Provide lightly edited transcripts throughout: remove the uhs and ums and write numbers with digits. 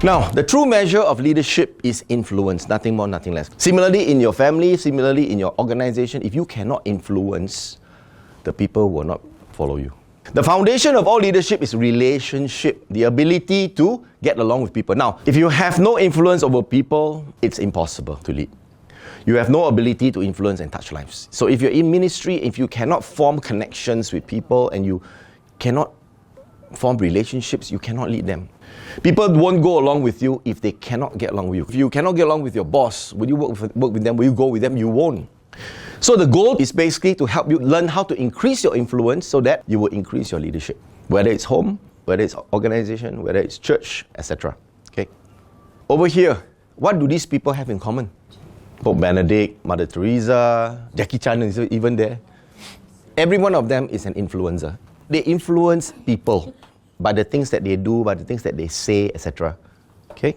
Now, the true measure of leadership is influence, nothing more, nothing less. Similarly, in your family, similarly in your organization, if you cannot influence, the people will not follow you. The foundation of all leadership is relationship, the ability to get along with people. Now, if you have no influence over people, it's impossible to lead. You have no ability to influence and touch lives. So if you're in ministry, if you cannot form connections with people and you cannot form relationships, you cannot lead them. People won't go along with you if they cannot get along with you. If you cannot get along with your boss, will you work with them? Will you go with them? You won't. So the goal is basically to help you learn how to increase your influence so that you will increase your leadership. Whether it's home, whether it's organization, whether it's church, etc. Okay. Over here, what do these people have in common? Pope Benedict, Mother Teresa, Jackie Chan is even there. Every one of them is an influencer. They influence people by the things that they do, by the things that they say, etc. Okay?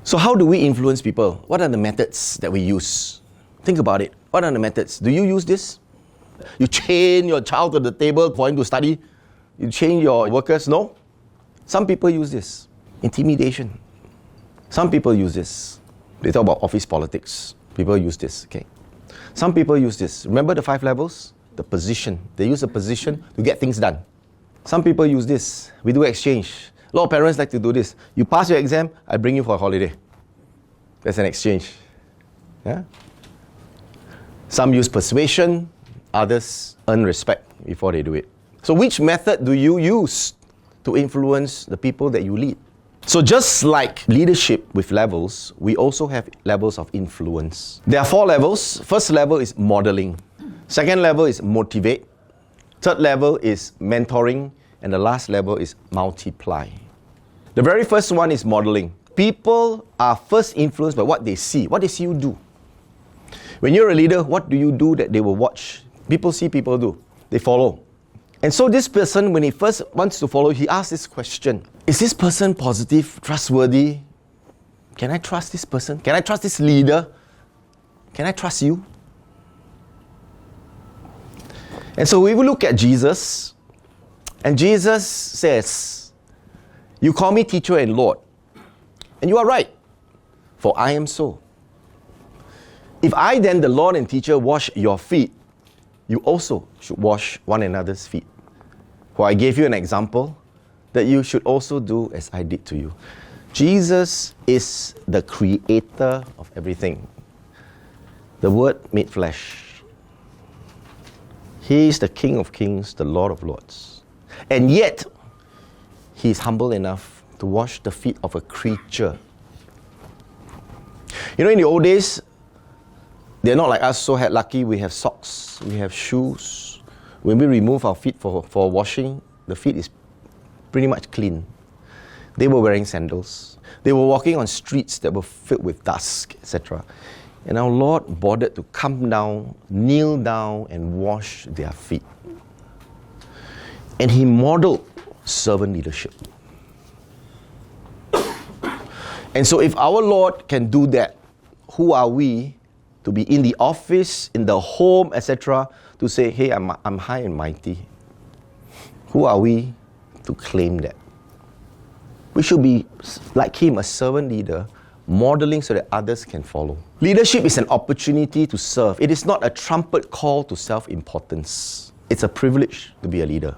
So how do we influence people? What are the methods that we use? Think about it. What are the methods? Do you use this? You chain your child to the table for him to study? You chain your workers? No? Some people use this. Intimidation. Some people use this. They talk about office politics. People use this. Okay. Some people use this. Remember the 5 levels? The position. They use a position to get things done. Some people use this. We do exchange. A lot of parents like to do this. You pass your exam, I bring you for a holiday. That's an exchange. Yeah? Some use persuasion. Others earn respect before they do it. So which method do you use to influence the people that you lead? So just like leadership with levels, we also have levels of influence. There are 4 levels. First level is modeling. Second level is motivate. Third level is mentoring. And the last level is multiply. The very first one is modeling. People are first influenced by what they see. What they see you do. When you're a leader, what do you do that they will watch? People see, people do. They follow. And so this person, when he first wants to follow, he asks this question. Is this person positive, trustworthy? Can I trust this person? Can I trust this leader? Can I trust you? And so we will look at Jesus. And Jesus says, you call me teacher and Lord. And you are right, for I am so. If I then, the Lord and teacher, wash your feet, you also should wash one another's feet. For I gave you an example that you should also do as I did to you. Jesus is the creator of everything. The Word made flesh. He is the King of kings, the Lord of lords. And yet, He is humble enough to wash the feet of a creature. You know, in the old days, they're not like us, so lucky we have socks, we have shoes. When we remove our feet for washing, the feet is pretty much clean. They were wearing sandals. They were walking on streets that were filled with dust, etc. And our Lord bothered to come down, kneel down, and wash their feet. And He modeled servant leadership. And so if our Lord can do that, who are we to be in the office, in the home, etc., to say, hey, I'm high and mighty? Who are we to claim that? We should be like Him, a servant leader, modeling so that others can follow. Leadership is an opportunity to serve. It is not a trumpet call to self-importance. It's a privilege to be a leader.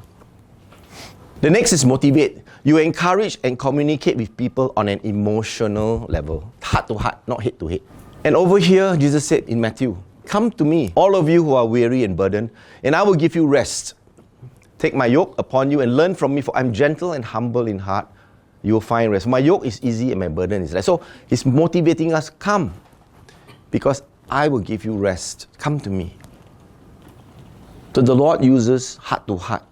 The next is motivate. You encourage and communicate with people on an emotional level, heart to heart, not head to head. And over here, Jesus said in Matthew, come to me, all of you who are weary and burdened, and I will give you rest. Take my yoke upon you and learn from me, for I'm gentle and humble in heart. You will find rest. My yoke is easy and my burden is light. So He's motivating us, come, because I will give you rest. Come to me. So the Lord uses heart to heart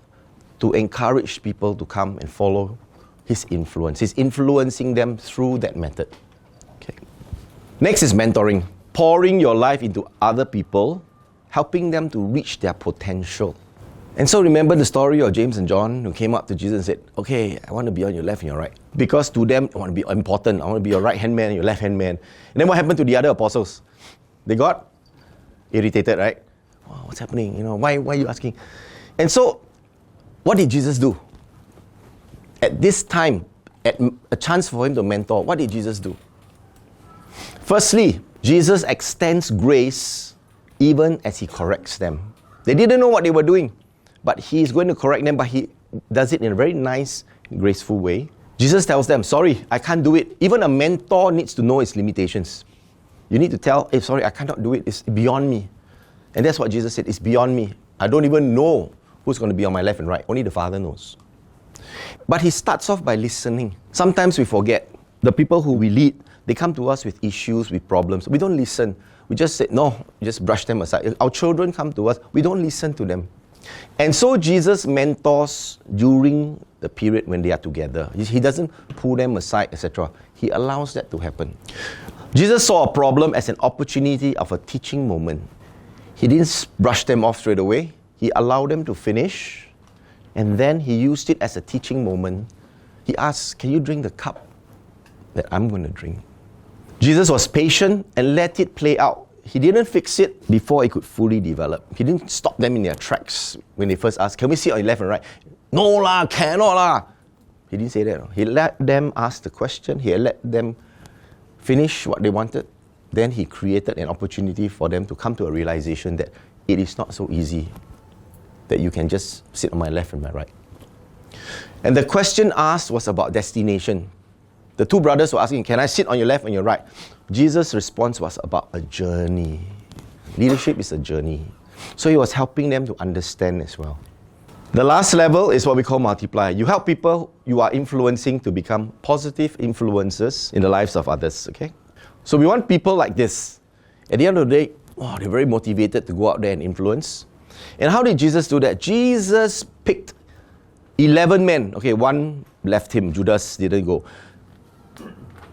to encourage people to come and follow His influence. He's influencing them through that method. Okay. Next is mentoring. Pouring your life into other people, helping them to reach their potential. And so remember the story of James and John who came up to Jesus and said, okay, I want to be on your left and your right. Because to them, I want to be important. I want to be your right-hand man and your left-hand man. And then what happened to the other apostles? They got irritated, right? Oh, what's happening? You know, why are you asking? And so, what did Jesus do? At this time, a chance for him to mentor, what did Jesus do? Firstly, Jesus extends grace even as he corrects them. They didn't know what they were doing, but he is going to correct them, but he does it in a very nice, graceful way. Jesus tells them, sorry, I can't do it. Even a mentor needs to know its limitations. You need to tell, hey, sorry, I cannot do it. It's beyond me. And that's what Jesus said, it's beyond me. I don't even know who's going to be on my left and right. Only the Father knows. But he starts off by listening. Sometimes we forget. The people who we lead, they come to us with issues, with problems. We don't listen. We just say, no, just brush them aside. Our children come to us, we don't listen to them. And so Jesus mentors during the period when they are together. He doesn't pull them aside, etc. He allows that to happen. Jesus saw a problem as an opportunity of a teaching moment. He didn't brush them off straight away. He allowed them to finish, and then he used it as a teaching moment. He asked, can you drink the cup that I'm going to drink? Jesus was patient and let it play out. He didn't fix it before it could fully develop. He didn't stop them in their tracks when they first asked, can we sit on your left and right? No lah, cannot lah. He didn't say that. He let them ask the question. He let them finish what they wanted. Then he created an opportunity for them to come to a realization that it is not so easy that you can just sit on my left and my right. And the question asked was about destination. The two brothers were asking, can I sit on your left and your right? Jesus' response was about a journey. Leadership is a journey. So he was helping them to understand as well. The last level is what we call multiply. You help people you are influencing to become positive influencers in the lives of others, okay? So we want people like this. At the end of the day, they're very motivated to go out there and influence. And how did Jesus do that? Jesus picked 11 men. Okay, one left him. Judas didn't go.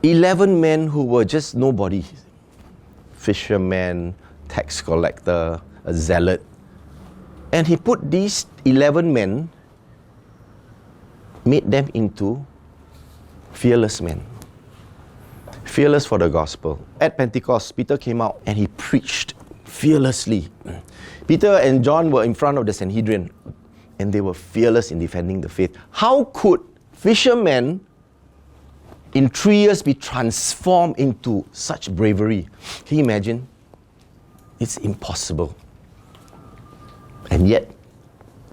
11 men who were just nobody. Fisherman, tax collector, a zealot. And he put these 11 men, made them into fearless men. Fearless for the gospel. At Pentecost, Peter came out and he preached fearlessly. Peter and John were in front of the Sanhedrin and they were fearless in defending the faith. How could fishermen in 3 years be transformed into such bravery? Can you imagine? It's impossible. And yet,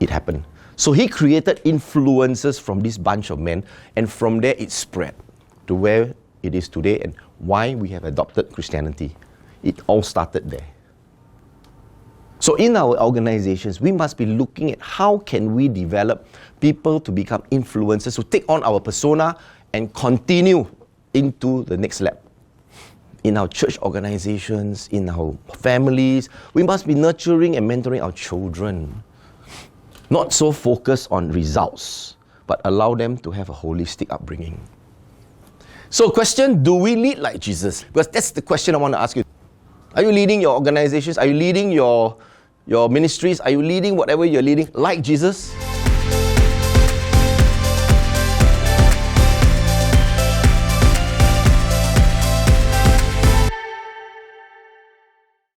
it happened. So he created influences from this bunch of men, and from there it spread to where it is today and why we have adopted Christianity. It all started there. So in our organizations, we must be looking at how can we develop people to become influencers, to take on our persona and continue into the next lap. In our church organizations, in our families, we must be nurturing and mentoring our children. Not so focused on results, but allow them to have a holistic upbringing. So question, do we lead like Jesus? Because that's the question I want to ask you. Are you leading your organizations? Are you leading your ministries? Are you leading whatever you're leading like Jesus?